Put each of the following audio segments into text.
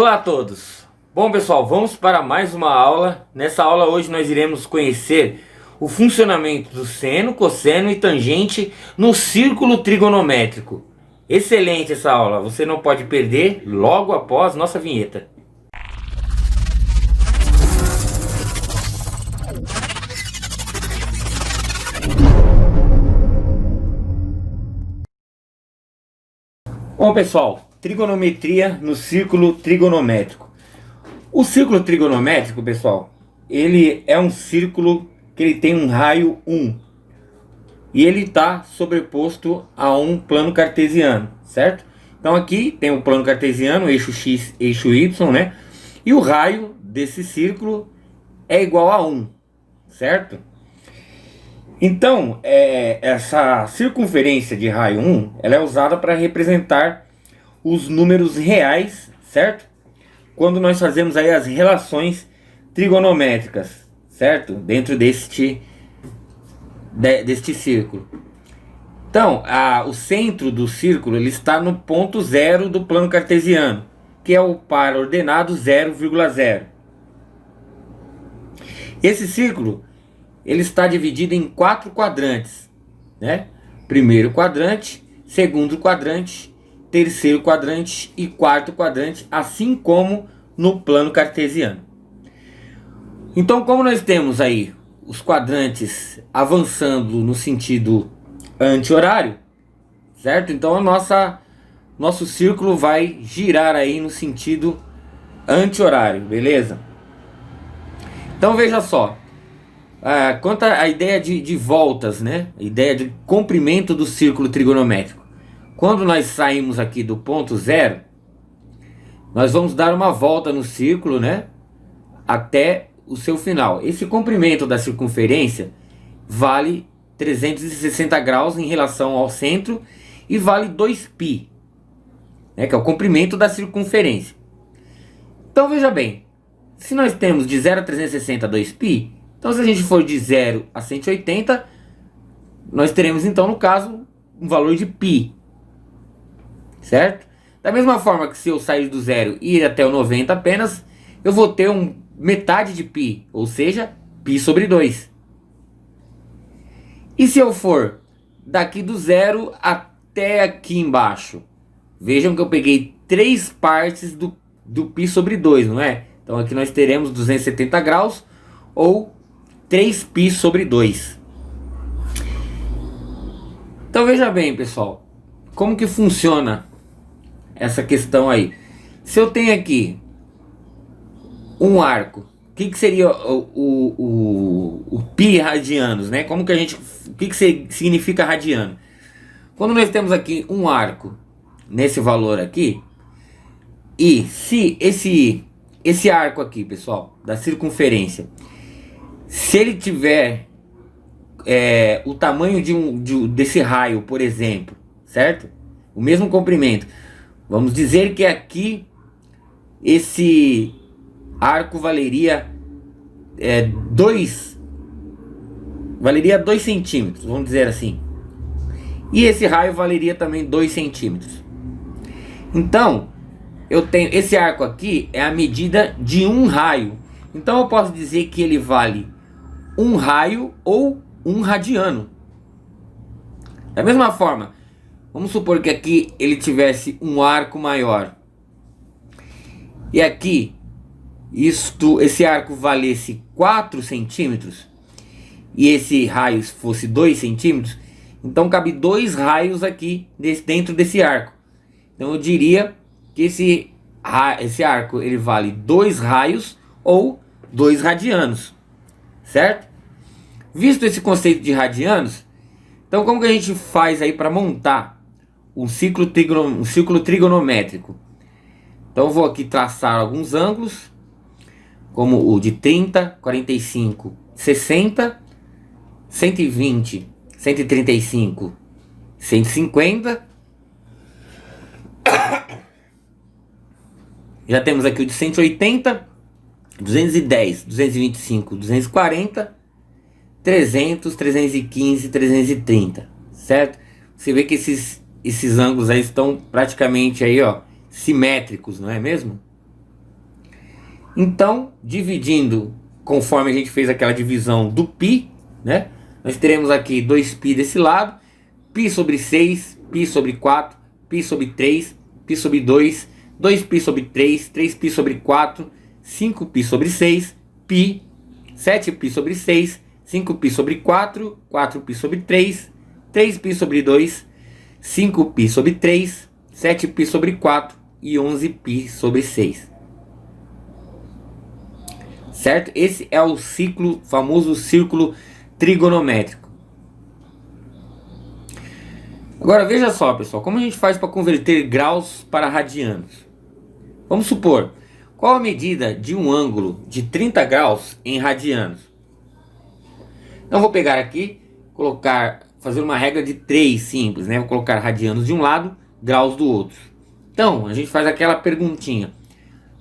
Olá a todos! Bom pessoal, vamos para mais uma aula. Nessa aula hoje nós iremos conhecer o funcionamento do seno, cosseno e tangente no círculo trigonométrico. Excelente essa aula, você não pode perder logo após nossa vinheta. Bom pessoal, trigonometria no círculo trigonométrico. O círculo trigonométrico, pessoal, ele é um círculo que ele tem um raio 1 e ele está sobreposto a um plano cartesiano, certo? Então aqui tem o plano cartesiano, eixo x, eixo y, né? E o raio desse círculo é igual a 1, certo? Então, essa circunferência de raio 1, ela é usada para representar os números reais, certo? Quando nós fazemos aí as relações trigonométricas, certo? Dentro deste círculo. Então, o centro do círculo ele está no ponto zero do plano cartesiano, que é o par ordenado 0,0. Esse círculo ele está dividido em 4 quadrantes, né? Primeiro quadrante, segundo quadrante, terceiro quadrante e quarto quadrante, assim como no plano cartesiano. Então, como nós temos aí os quadrantes avançando no sentido anti-horário, certo? Então, nosso círculo vai girar aí no sentido anti-horário, beleza? Então, veja só. Quanto à ideia de voltas, né? A ideia de comprimento do círculo trigonométrico. Quando nós saímos aqui do ponto zero, nós vamos dar uma volta no círculo, né? Até o seu final. Esse comprimento da circunferência vale 360 graus em relação ao centro e vale 2π, né? Que é o comprimento da circunferência. Então veja bem, se nós temos de 0 a 360 2π, então se a gente for de 0 a 180, nós teremos então no caso um valor de π, certo? Da mesma forma que se eu sair do zero e ir até o 90 apenas, eu vou ter metade de π, ou seja, π sobre 2. E se eu for daqui do zero até aqui embaixo, vejam que eu peguei 3 partes do π sobre 2, não é? Então aqui nós teremos 270 graus ou 3π sobre 2. Então veja bem, pessoal, como que funciona essa questão aí. Se eu tenho aqui um arco, o que seria o π radianos, né? Como que o que significa radiano? Quando nós temos aqui um arco nesse valor aqui, e se esse arco aqui, pessoal, da circunferência, se ele tiver o tamanho desse raio, por exemplo, certo? O mesmo comprimento. Vamos dizer que aqui esse arco valeria 2 centímetros, vamos dizer assim. E esse raio valeria também 2 centímetros. Então, eu tenho esse arco aqui é a medida de um raio. Então eu posso dizer que ele vale um raio ou um radiano. Da mesma forma, vamos supor que aqui ele tivesse um arco maior. E aqui, esse arco valesse 4 centímetros. E esse raio fosse 2 centímetros. Então cabe 2 raios aqui dentro desse arco. Então eu diria que esse arco ele vale 2 raios ou 2 radianos. Certo? Visto esse conceito de radianos, então como que a gente faz aí para montar um círculo trigonométrico? Então eu vou aqui traçar alguns ângulos, como o de 30, 45, 60, 120, 135, 150. Já temos aqui o de 180, 210, 225, 240, 300, 315, 330, certo? Você vê que esses ângulos aí estão praticamente aí, ó, simétricos, não é mesmo? Então, dividindo, conforme a gente fez aquela divisão do π, né? Nós teremos aqui 2π desse lado, π sobre 6, π sobre 4, π sobre 3, π sobre 2, 2π sobre 3, 3π sobre 4, 5π sobre 6, π, 7π sobre 6, 5π sobre 4, 4π sobre 3, 3π sobre 2, 5π sobre 3, 7π sobre 4 e 11π sobre 6. Certo? Esse é o ciclo, famoso círculo trigonométrico. Agora veja só, pessoal, como a gente faz para converter graus para radianos? Vamos supor, qual a medida de um ângulo de 30 graus em radianos? Então vou pegar aqui, fazer uma regra de 3 simples, né? Vou colocar radianos de um lado, graus do outro. Então, a gente faz aquela perguntinha.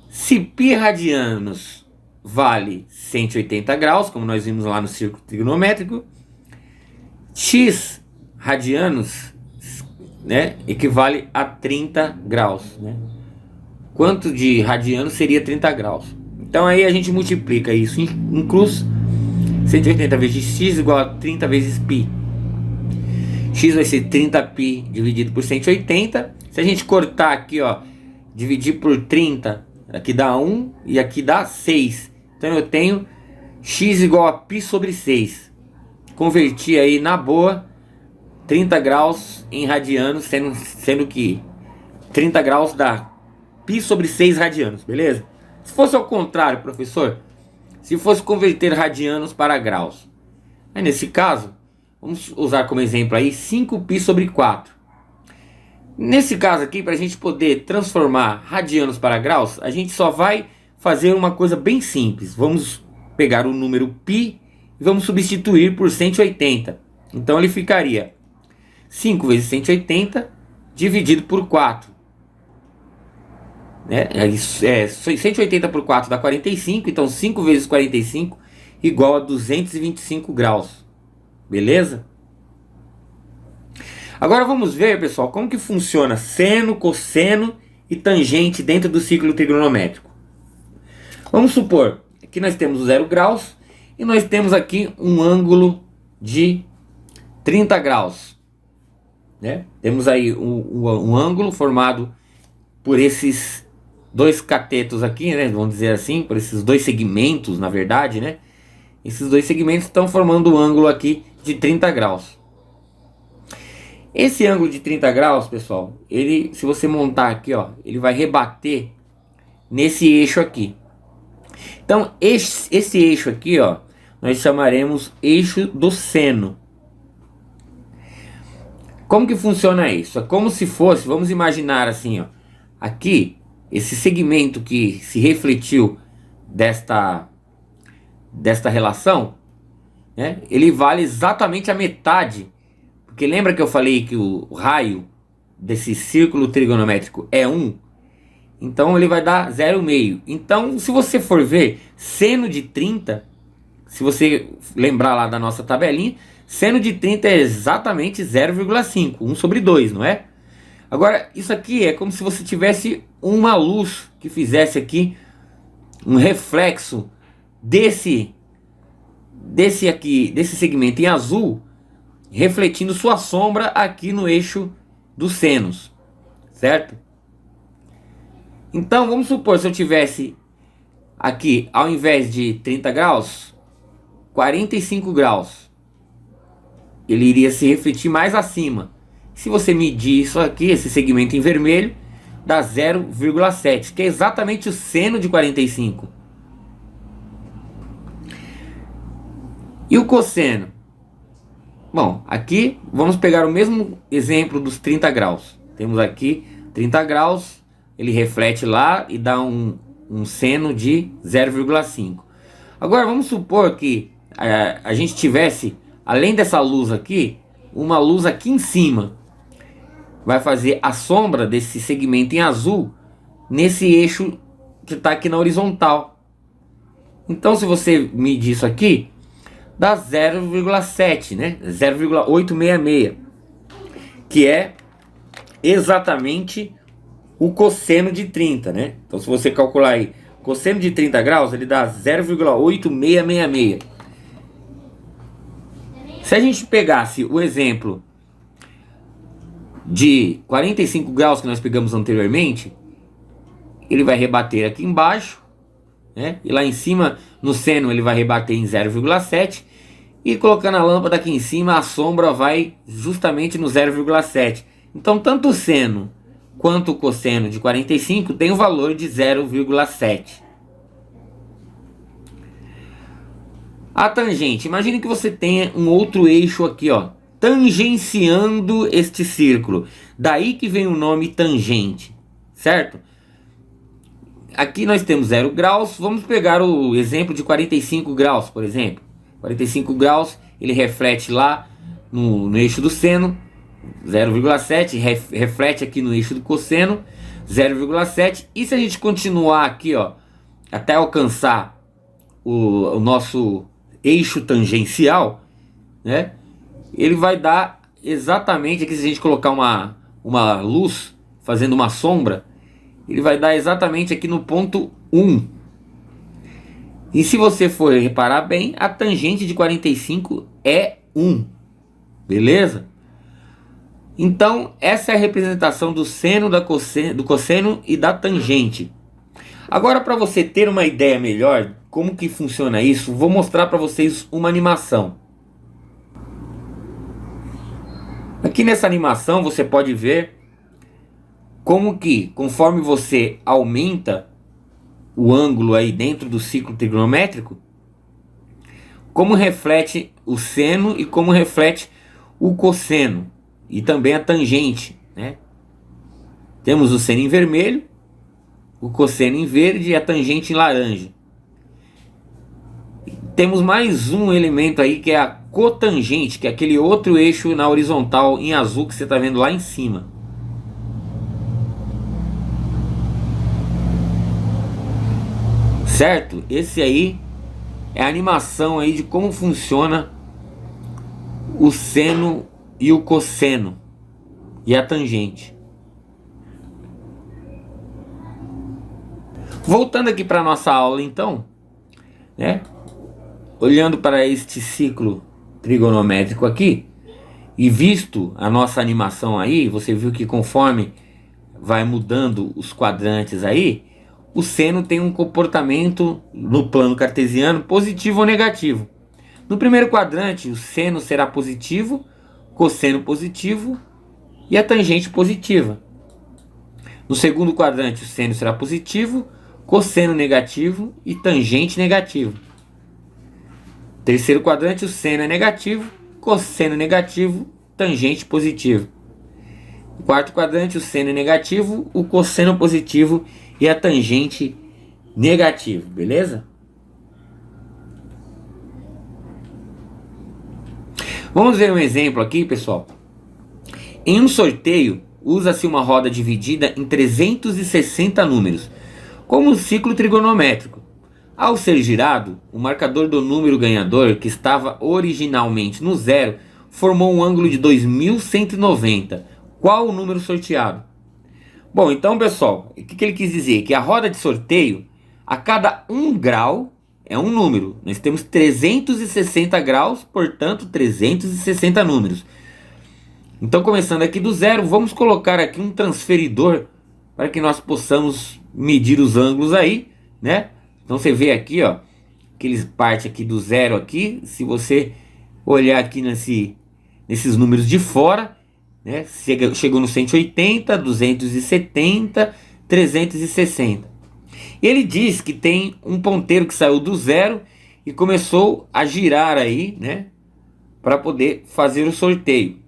Se π radianos vale 180 graus, como nós vimos lá no círculo trigonométrico, x radianos, né, equivale a 30 graus, né? Quanto de radianos seria 30 graus? Então aí a gente multiplica isso em cruz. 180 vezes x igual a 30 vezes π. X vai ser 30π dividido por 180. Se a gente cortar aqui, ó, dividir por 30, aqui dá 1 e aqui dá 6. Então eu tenho x igual a π sobre 6. Converti aí na boa 30 graus em radianos, sendo que 30 graus dá π sobre 6 radianos, beleza? Se fosse ao contrário, professor, se fosse converter radianos para graus, aí nesse caso, vamos usar como exemplo aí 5π sobre 4. Nesse caso aqui, para a gente poder transformar radianos para graus, a gente só vai fazer uma coisa bem simples. Vamos pegar o número π e vamos substituir por 180. Então ele ficaria 5 vezes 180 dividido por 4. 180 por 4 dá 45, então 5 vezes 45 igual a 225 graus. Beleza? Agora vamos ver, pessoal, como que funciona seno, cosseno e tangente dentro do ciclo trigonométrico. Vamos supor que nós temos 0 graus e nós temos aqui um ângulo de 30 graus. Né? Temos aí um ângulo formado por esses dois catetos aqui, né? Vamos dizer assim, por esses dois segmentos, na verdade, né? Esses dois segmentos estão formando um ângulo aqui de 30 graus. Esse ângulo de 30 graus, pessoal, ele, se você montar aqui, ó, ele vai rebater nesse eixo aqui. Então, esse eixo aqui, ó, nós chamaremos eixo do seno. Como que funciona isso? É como se fosse, vamos imaginar assim, ó, aqui, esse segmento que se refletiu desta relação, né, ele vale exatamente a metade. Porque lembra que eu falei que o raio desse círculo trigonométrico é 1? Então ele vai dar 0,5. Então, se você for ver seno de 30, se você lembrar lá da nossa tabelinha, seno de 30 é exatamente 0,5, 1 sobre 2, não é? Agora, isso aqui é como se você tivesse uma luz que fizesse aqui um reflexo desse segmento em azul, refletindo sua sombra aqui no eixo dos senos, certo? Então, vamos supor, se eu tivesse aqui, ao invés de 30 graus, 45 graus, ele iria se refletir mais acima. Se você medir isso aqui, esse segmento em vermelho, dá 0,7, que é exatamente o seno de 45. E o cosseno? Bom, aqui vamos pegar o mesmo exemplo dos 30 graus. Temos aqui 30 graus, ele reflete lá e dá um seno de 0,5. Agora vamos supor que a gente tivesse, além dessa luz aqui, uma luz aqui em cima. Vai fazer a sombra desse segmento em azul nesse eixo que está aqui na horizontal. Então, se você medir isso aqui, dá 0,7, né? 0,866, que é exatamente o cosseno de 30, né? Então, se você calcular aí Cosseno de 30 graus, ele dá 0,8666. Se a gente pegasse o exemplo de 45 graus que nós pegamos anteriormente, ele vai rebater aqui embaixo, né? E lá em cima, no seno, ele vai rebater em 0,7. E colocando a lâmpada aqui em cima, a sombra vai justamente no 0,7. Então, tanto o seno quanto o cosseno de 45 tem o valor de 0,7. A tangente, imagine que você tenha um outro eixo aqui, ó, tangenciando este círculo. Daí que vem o nome tangente, certo? Aqui nós temos 0 graus, vamos pegar o exemplo de 45 graus, por exemplo. 45 graus, ele reflete lá no eixo do seno, 0,7, reflete aqui no eixo do cosseno, 0,7. E se a gente continuar aqui, ó, até alcançar o nosso eixo tangencial, né? Ele vai dar exatamente aqui, se a gente colocar uma luz fazendo uma sombra, ele vai dar exatamente aqui no ponto 1. E se você for reparar bem, a tangente de 45 é 1. Beleza? Então, essa é a representação do seno, do cosseno e da tangente. Agora, para você ter uma ideia melhor como que funciona isso, vou mostrar para vocês uma animação. Aqui nessa animação você pode ver como que, conforme você aumenta o ângulo aí dentro do ciclo trigonométrico, como reflete o seno e como reflete o cosseno e também a tangente, né? Temos o seno em vermelho, o cosseno em verde e a tangente em laranja. Temos mais um elemento aí que é a cotangente, que é aquele outro eixo na horizontal em azul que você está vendo lá em cima. Certo? Esse aí é a animação aí de como funciona o seno e o cosseno e a tangente. Voltando aqui para nossa aula então, né? Olhando para este ciclo trigonométrico aqui e visto a nossa animação aí, você viu que conforme vai mudando os quadrantes aí, o seno tem um comportamento no plano cartesiano positivo ou negativo. No primeiro quadrante, o seno será positivo, cosseno positivo e a tangente positiva. No segundo quadrante, o seno será positivo, cosseno negativo e tangente negativo. Terceiro quadrante, o seno é negativo, cosseno negativo, tangente positivo. Quarto quadrante, o seno é negativo, o cosseno positivo e a tangente negativo, beleza? Vamos ver um exemplo aqui, pessoal. Em um sorteio, usa-se uma roda dividida em 360 números, como um ciclo trigonométrico. Ao ser girado, o marcador do número ganhador, que estava originalmente no zero, formou um ângulo de 2190. Qual o número sorteado? Bom, então, pessoal, o que ele quis dizer? Que a roda de sorteio, a cada 1 grau, é um número. Nós temos 360 graus, portanto, 360 números. Então, começando aqui do zero, vamos colocar aqui um transferidor para que nós possamos medir os ângulos aí, né? Então, você vê aqui, ó, que eles partem aqui do zero aqui. Se você olhar aqui nesses números de fora, né? Chegou no 180, 270, 360. Ele diz que tem um ponteiro que saiu do zero e começou a girar aí, né? Para poder fazer o sorteio.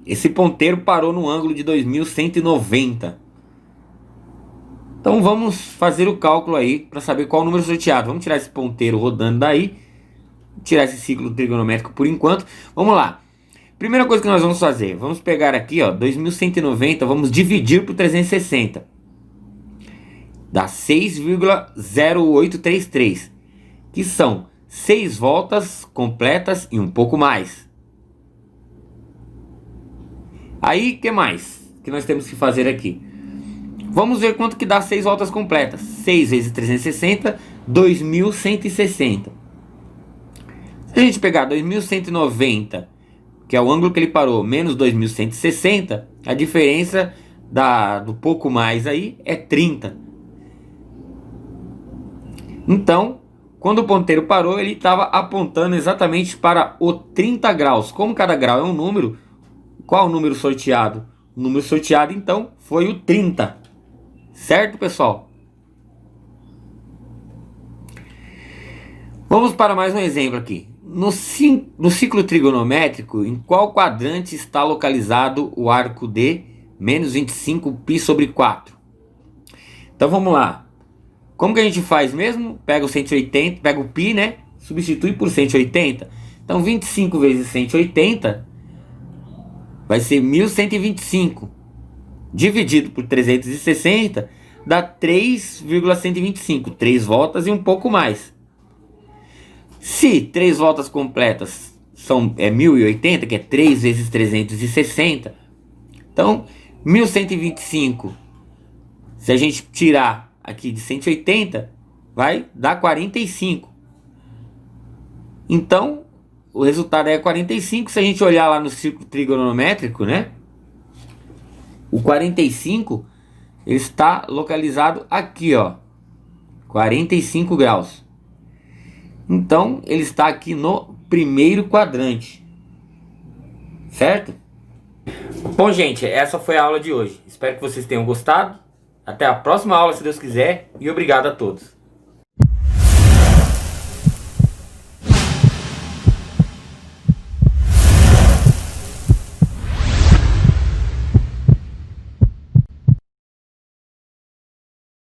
Esse ponteiro parou no ângulo de 2190. Então vamos fazer o cálculo aí para saber qual o número sorteado. Vamos tirar esse ponteiro rodando daí. Tirar esse ciclo trigonométrico por enquanto. Vamos lá. Primeira coisa que nós vamos fazer, vamos pegar aqui, ó, 2190, vamos dividir por 360. Dá 6,0833, que são 6 voltas completas e um pouco mais. Aí, o que mais que nós temos que fazer aqui? Vamos ver quanto que dá 6 voltas completas. 6 vezes 360, 2160. Se a gente pegar 2190, que é o ângulo que ele parou, menos 2160, a diferença do pouco mais aí é 30. Então, quando o ponteiro parou, ele estava apontando exatamente para o 30 graus. Como cada grau é um número, qual o número sorteado? O número sorteado, então, foi o 30. Certo, pessoal? Vamos para mais um exemplo aqui. No ciclo trigonométrico, em qual quadrante está localizado o arco de menos 25π/4? Então vamos lá. Como que a gente faz mesmo? Pega o 180, pega o π, né? Substitui por 180. Então 25 vezes 180 vai ser 1125. Dividido por 360 dá 3,125. 3 voltas e um pouco mais. Se 3 voltas completas é 1080, que é 3 vezes 360. Então 1125, se a gente tirar aqui de 180, vai dar 45. Então, o resultado é 45. Se a gente olhar lá no círculo trigonométrico, né? O 45 ele está localizado aqui, ó. 45 graus. Então, ele está aqui no primeiro quadrante. Certo? Bom, gente, essa foi a aula de hoje. Espero que vocês tenham gostado. Até a próxima aula, se Deus quiser, e obrigado a todos.